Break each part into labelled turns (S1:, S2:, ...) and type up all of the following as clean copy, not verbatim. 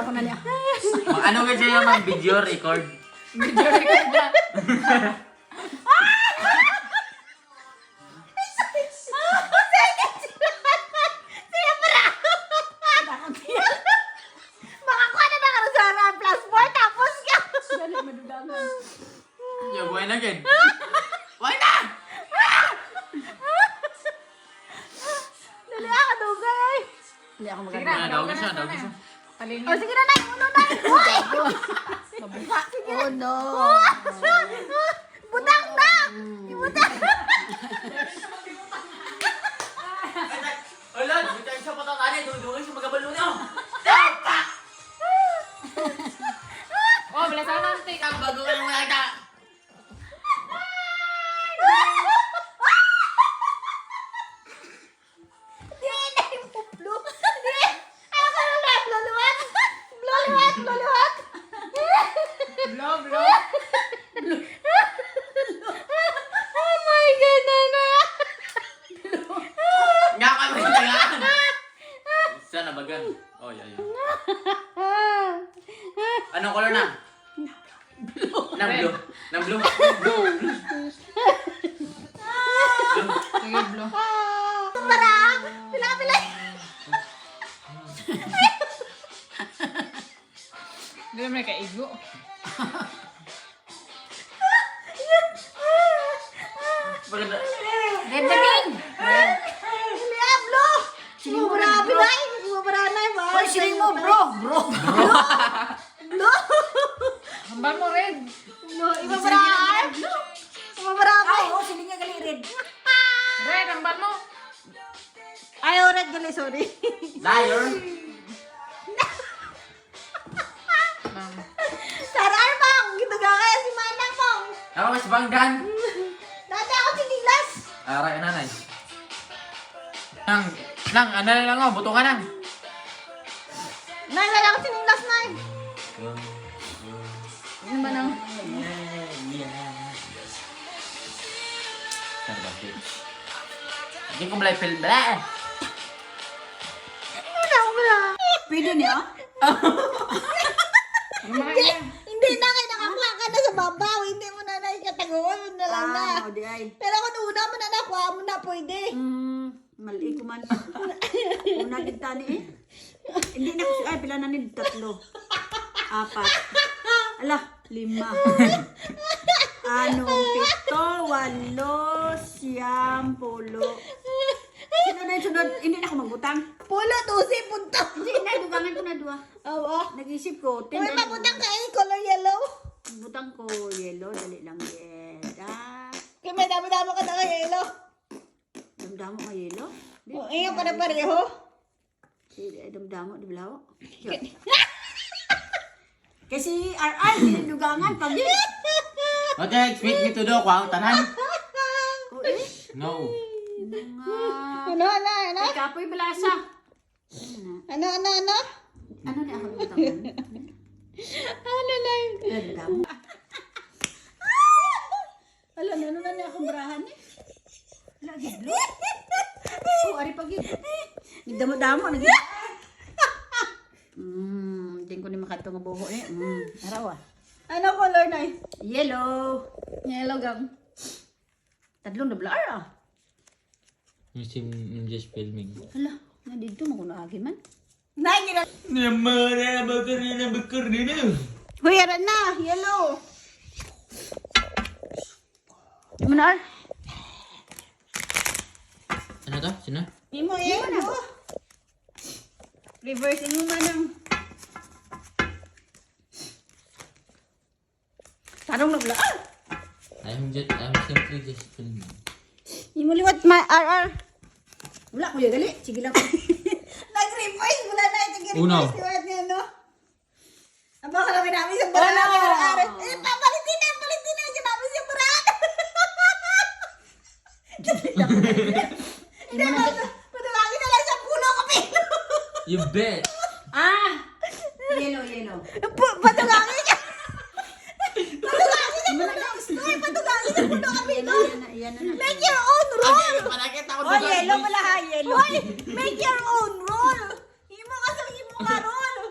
S1: Ako na niya.
S2: Ano ka siya yung video record?
S1: Video record na.
S2: Yo, buhay na agad. Buhay na!
S3: Dali ako, dugay.
S1: Hindi ako
S2: Sige
S1: maganda.
S2: na, dawagin siya, dawagin siya.
S1: Talingin.
S3: O, sige na, Nay. Uno, Nay. Uy!
S1: Mabuka. Oh no.
S3: Butang na! Ibutang!
S2: Wala, buta siya patatani. Dudungin siya magabalo niyo.
S1: Oh, balasan ng tik.
S2: Ang bago ka ng mga ita.
S3: Di, Nay, puplo. Di! Ano ka na, Nay? Bluluwat? Bluluwat, bluluwat.
S1: Blow, blow.
S3: Oh my God, Nanay.
S2: Nga ka may tagaan. Isa na bagan. Oh, yan. Anong color na? Nang blue. Nang blue. Blue.
S1: Sige, blow.
S3: Para! Pila ka, pila.
S1: Hindi naman kaigo.
S2: Maganda.
S1: Red na din.
S3: Diablo! Sumubra, Nay. Sumubra, Nay.
S1: Hoy, siling mo, bro. Bro.
S3: Blo!
S1: Hambal mo, red.
S3: Blo! Ibabara! Ibabara ko.
S1: Oo, siling nga gali, red. Red, hambal mo.
S3: Ay, orat gali, sorry.
S2: Liar.
S3: Sara Armang! Gituga kaya si Manang Mong.
S2: Ako mas banggan.
S3: Dati ako sinilas.
S2: Aray, nanay. Nang, ano na lang ako, buto ka nang.
S3: Nay, wala ako sinilas, Nay.
S1: Ano ba nang?
S2: Hindi ko malay film bala.
S3: Wala ako wala.
S1: Pwede niya? Ano mga yan?
S3: Hindi na kayo nakakuha ka na sa babaw. Hindi mo na naikatagoon na lang na.
S1: di ay.
S3: Pero kung una mo na nakuha mo na, pwede.
S1: Mali ko man. Una kita ni eh. Hindi na kasi, ay, pila na ni 3. 4. Ala, 5. 6, 7, 8, 9, 10. Sunod. Hindi na ako magbutang.
S3: Pulo, 12, punto.
S1: Hindi na, dugangan ko na 2.
S3: Oo.
S1: Nag-isip ko,
S3: Uy, mabutang ka eh, color yellow.
S1: butang ko yellow, dali lang yeda.
S3: Kaya may dami-dami ka na kay yellow.
S1: Damdamo ka yellow?
S3: O, iyo pa na pareho.
S1: Damdamo, di balaw. Kasi RR, dinugangan pag
S2: Okay, expect me to do ko ang tanan.
S1: O eh.
S2: No.
S3: Ano?
S1: Ay, kapoy balasa.
S3: Ano?
S1: Ano na ako butangan?
S3: Ano na yun?
S1: Damdamo.
S3: Alam, ano na niya akong barahan eh?
S1: Lagi blue. O, ari pag yun. Nagdamo-damo. Hindi ko ni makato nga buho eh. Araw ah.
S3: Ano color na yun?
S1: Yellow.
S3: Yellow gang.
S1: Tadlong na blur ah.
S2: I'm just filming.
S1: Hala, nandito mo kung naagi man.
S3: Nagira.
S2: Namara bakar na.
S3: Huy, aran na. Yellow.
S1: Di mo na ar.
S2: Ano to? Sino?
S3: Imo yellow. Reverse mo manang.
S1: Tarong na blur.
S2: I'm simply just filming.
S3: Imo liwat ma RR.
S1: Wala ko yung gali. Sige lang ko.
S3: Nag-reverse mula na ito.
S2: Uno.
S3: Reverse liwat niya, no? Aba ka namin namin sa barahan. Eh, papalitin na. Ginami sa barahan. Hindi, patulangin na lang sa puno kapilo.
S2: You bet.
S1: Ah! Yellow.
S3: Patulangin ka. Patulangin sa puno. Ay, patulangin sa puno kapilo.
S1: Yan na.
S3: Make your own rule.
S2: Palakita ko
S1: Oh, yellow pala ha. Yellow.
S3: Hoy, make your own rule. Imo ka sa imo ka rule.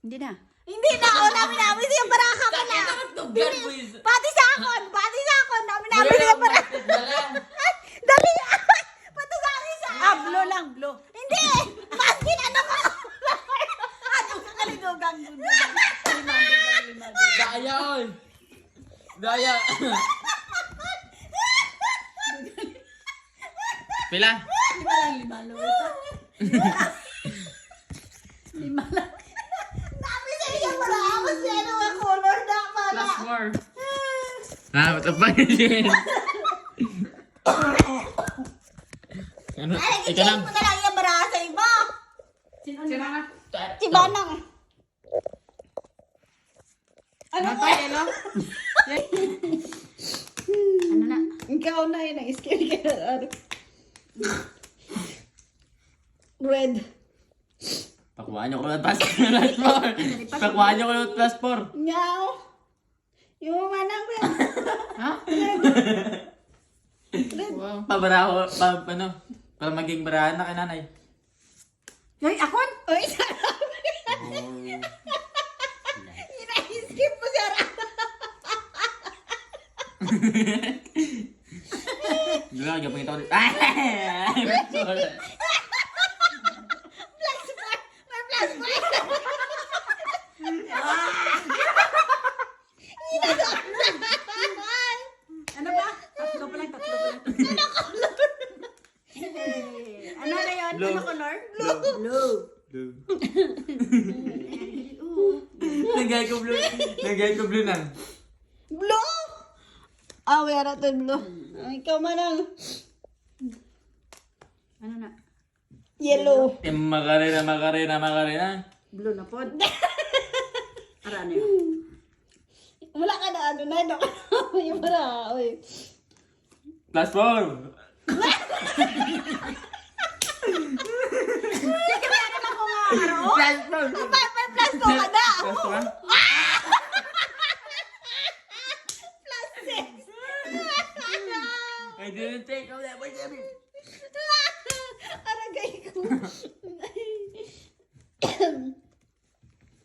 S1: Hindi Hindi na.
S3: Hindi na, o namin siya baraka ka na. Pati sa akon, namin siya baraka. Dali, patugangin sa
S1: Ah, blue lang, blue.
S3: Hindi, maskin ano ka? Ano ka kaligogang?
S2: Daya, oy. Daya. Pila?
S1: Lima lang ito. Lima lang.
S3: Namin siya baraka siya ano nga color na para.
S2: Plus 4. Ah, ito pa yun. Ano?
S3: Ay,
S2: Ika lang.
S3: mo na lang yung baraka sa iba.
S1: Sino na?
S3: Si Banang. Ano
S1: Ano yelo? Ano na?
S3: Ikaw na yun ang skill ka. Red.
S2: Pakuhaan niyo ko ng plus 4. Pakuhaan niyo ko ng plus 4.
S3: Nyaw. Yung manang red.
S1: Ha?
S3: Red.
S1: Wow.
S2: Pabaraho, ano? Para maging barahan na kay nanay.
S1: Ay, akon?
S3: Oy, sarap. Ina-skip mo siya.
S2: Hindi lang, gapang ito ulit.
S3: Plus 4. May plus 4.
S1: Ano ba? Tatlo pa lang. Ano na yun?
S2: Blue.
S1: Ano color? Blue.
S2: Nagay ko blue. Nagay ko blue na.
S3: Blue? Ah, wala natin blue. Ikaw manang.
S1: Ano na?
S3: Yellow.
S2: Makarena.
S1: Blue na pod. Ara ano yun?
S3: Wala ka na ano na. Yung para. Oy.
S2: Plus 4.
S1: Sige, may ano lang ko nga. Aro?
S2: Plus 4.
S3: May plus 2 ka na.
S2: Plus 1?
S3: Plus 6.
S2: I didn't take all that. Wait a minute.
S3: Aragay ko.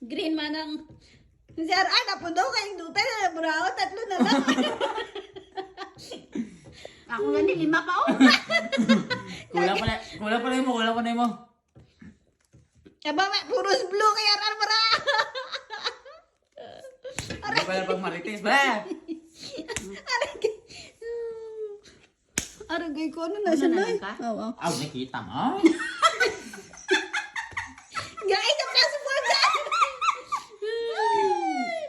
S3: Green manang. Si Ar na po daw kayong dutay na buraho. Tatlo na lang.
S1: Ako nga ni 5 pa oh.
S2: Kulang pa na mo.
S3: Aba, may puros blue kaya Ar bara.
S2: Hindi pala pag marites ba?
S3: Aragay. Aragay ko ano na siya
S1: Ano na
S3: na.
S1: lang ka?
S3: Oo.
S2: Aw, nakita mo.
S3: Guys, ang plus 4 dyan.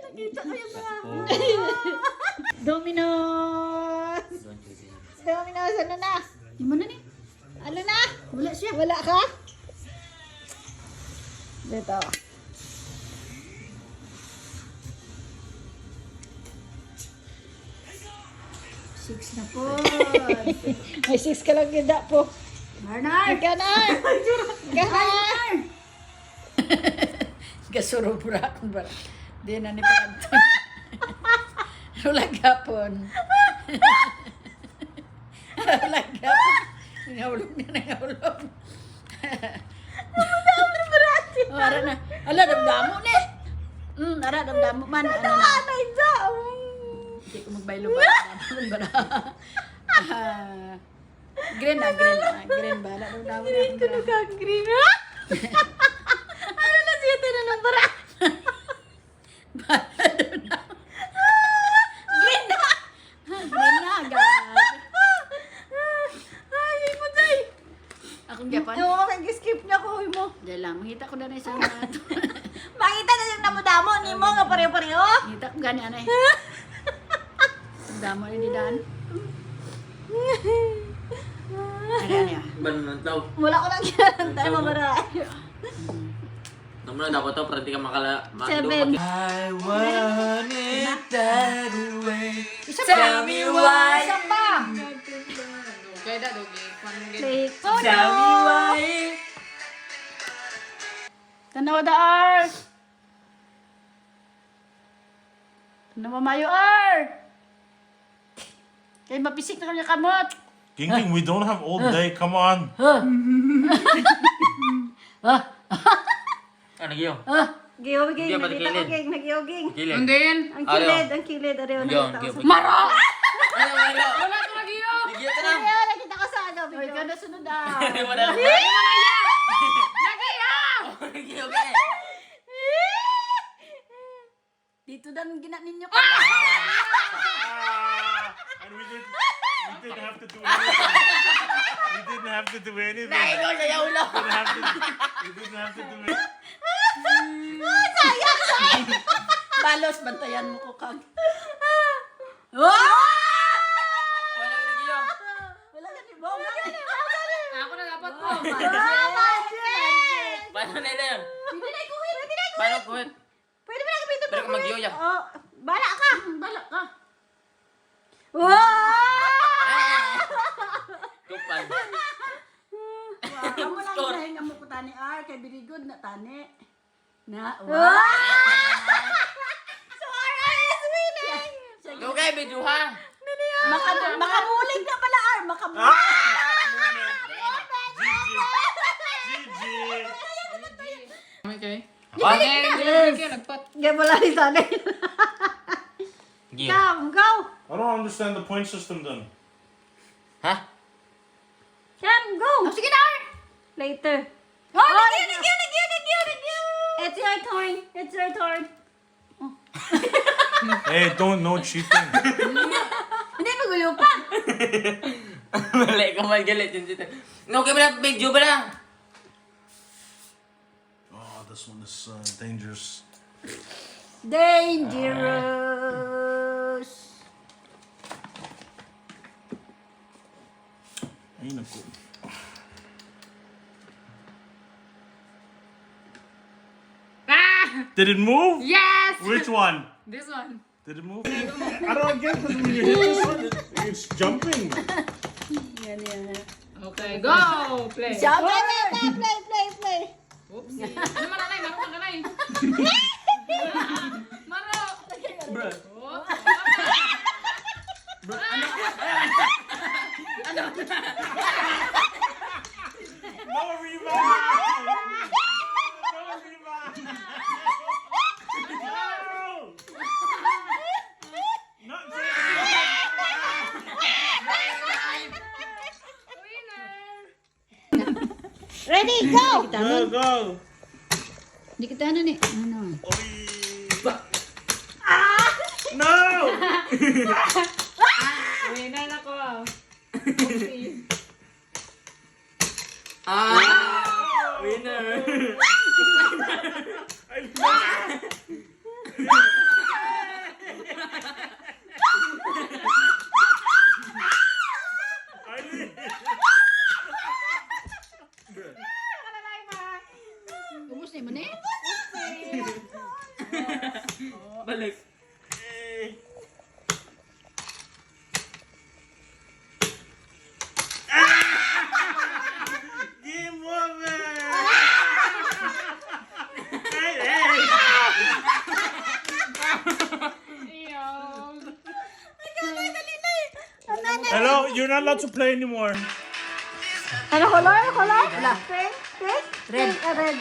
S1: Nakita ko yung mga.
S3: Dominos. Dominos, ano na?
S1: Di mo na ni?
S3: Ano na?
S1: Wala siya.
S3: Wala ka? Dito.
S1: Six na po.
S3: May 6 ka lang ganda po.
S1: Marnar!
S3: Ika na! Ika na!
S1: Gasuro pura akong bara. Di na ni pakanto. Wala gapon. Wala gapon. Nangahulog na nangahulog. Ara na. Ala, damdamo ni. Ara, damdamo man. Ano na?
S3: Anay daw!
S1: Hindi ko magbaylo ba? Damdamo ba na? Green na, green na. Green ba? Damdamo na.
S3: Green ka na kang green, ha? Ano na siya na ng bara?
S1: Green na! Green na, guys.
S3: Ay, mo day!
S1: Akong gapan.
S3: Oo, skip niya ko mo.
S1: Diyan lang, makita ko na na isang nato.
S3: Makita na yung namudamo ni mo nga pareho-pareho.
S1: Makita ko gani anay. Damo ni daan. Ano yan?
S2: Banon taw.
S3: Wala ko lang yan. Tayo mabara.
S2: Namun na dapat to para di ka makala.
S3: 7.
S2: I want it that way.
S1: Tell me why. Isa pa.
S2: Kaya da dogi.
S3: Click.
S2: Tell me why.
S1: Tanawa da ar. Tanawa mayo ar. Kaya mapisik na kanya kamot.
S4: King, we don't have all day. Come on.
S2: Ano giyo?
S1: Giyoging,
S2: Hindi, pati
S1: nakita ko,
S2: kilid.
S1: geng, nagyoging.
S2: Kilid.
S5: Hindi yun.
S1: Ang kilid, Ariyo,
S2: Yun,
S1: nakita ko
S2: giyog.
S1: sa...
S5: Maro!
S2: Ano, ano?
S5: Wala ko lagi yun.
S2: Sige, ito na.
S1: Ariyo, nakita ko sa ano, video. Ikaw na sunod
S2: Wala na.
S5: Lagi yun!
S2: Okay.
S1: Dito dan gina ninyo ko.
S4: And we didn't have to do anything. We didn't have to do anything.
S2: Ikaw sa ulo.
S4: We didn't have to do anything.
S1: Balos, bantayan mo ko kag.
S2: Wala ko na giyong.
S1: Wala ka ni Bong.
S5: Ako na dapat po.
S2: Paano na yun?
S1: Pwede na ikuhin. Pwede na ikuhin.
S2: Paano kuwit?
S1: Pwede ba na kapito
S2: Pero kung mag-yoya.
S1: Oh, bala ka. Bala ka. Wow!
S2: Kupal.
S1: Amo lang
S2: Score.
S1: dahil amo ko tani ar kay very good na tani. Na. Wow! So R is winning.
S2: Okay, video ha.
S1: Makabulig na pala ar, makabulig.
S4: Gigi.
S5: Okay.
S2: Ah,
S5: Hindi nagpat.
S1: Game wala ni sana.
S2: Giyong.
S1: Come, go.
S4: I don't understand the point system then.
S2: Ha?
S1: Come, go. Sige na ar. Later. Oh, nagyan. It's your turn. It's your turn.
S4: Hey, no cheating.
S1: Hindi magulo pa.
S2: Mali ka man galit yun dito. Okay ba na? Video ba na?
S4: Oh, this one is dangerous.
S1: Dangerous.
S4: Ay, naku.
S5: Ah!
S4: Did it move?
S5: Yes!
S4: Which one?
S5: This one.
S4: Did it move? I don't get because when you hit this one, it's jumping.
S5: Okay, go! Play.
S1: Play.
S5: Oopsie. Ano man nanay? Maro ka nanay. Maro.
S2: Bro.
S5: Oh.
S4: No rebound! No rebound! No! Not
S1: Ready, go.
S4: Go, go!
S1: Hindi kita ano ni. Ano?
S4: Oy. No!
S5: Winner na ko. Oopsie.
S2: Winner.
S1: Ubus na mo ni.
S2: Balik.
S4: Game over! Hey, hey! Hello, you're not allowed to play anymore.
S1: Ano color? Wala. Pink? Red. Red.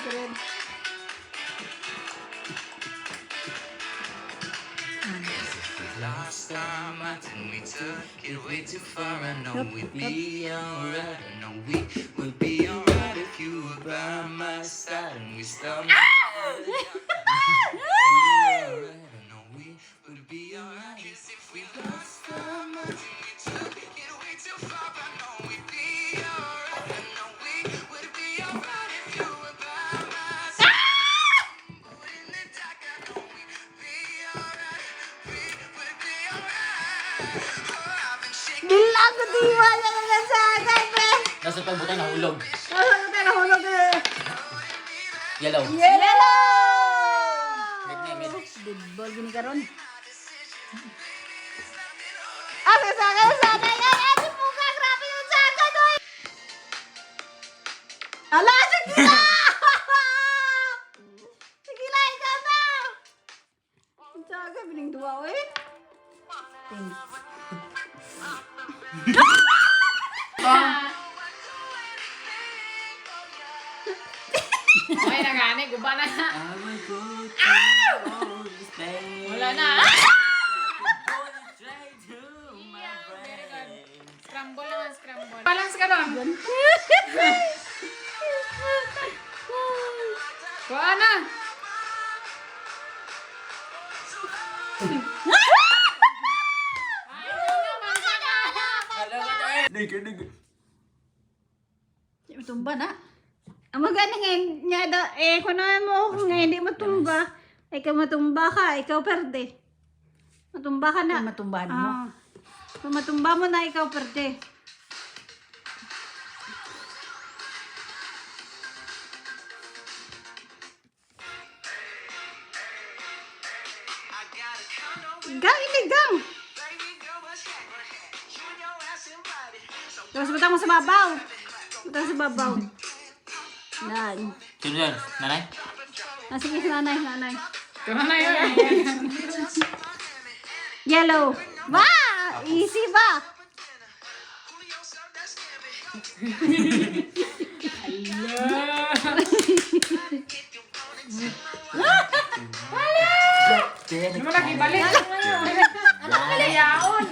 S6: Last time I think we took it way too far. I know we'd be alright. I know we would be alright if you were by my side and we stopped. I know we would be alright. 'Cause if we lost time, I think we took it way too far. I know we'd be alright. I know we would be alright if you were by my side. But in the dark, I know we'd be alright. We would be alright. Oh, I've been shaking.
S1: Bilang ko diwa niya na sa akin, be.
S2: Nasa pagbutang nahulog.
S1: Ano ka tayo nahulog eh?
S2: Yellow.
S1: Yellow!
S2: Mid.
S1: Ball gini karon. Sa akin. Yan, po ka. Grabe yung sa akin, oy. Ala, sige na! Sige na, ikaw na! Sa akin, biling duwa, oy.
S5: Oy, Ay, nagani. Guba na.
S2: I will go to all this place.
S5: Wala na.
S2: Go straight to my brain.
S5: Scramble naman, scramble. Balance ka doon. Kuha na.
S1: Di matumba na. Ang maganda ngayon niya daw, kunahan mo kung ngayon hindi matumba. Ikaw matumba ka, ikaw perde. Matumba ka na.
S3: Matumbahan mo.
S1: Ah. Kung matumba mo na, ikaw perde.
S6: I got a condo with
S1: Gang, iligang!
S6: baby girl, what's happening? You and your ass invited. So
S1: Tapos butang mo sa babaw. Butang sa babaw. Yan.
S2: Sino yan? Nanay?
S1: Ah, sige, nanay, nanay.
S5: Kuha na yun.
S1: Yellow. Ba! Easy ba?
S6: Julio served that scampi.
S5: Ano mo lagi balik? Ano mo lagi yaon?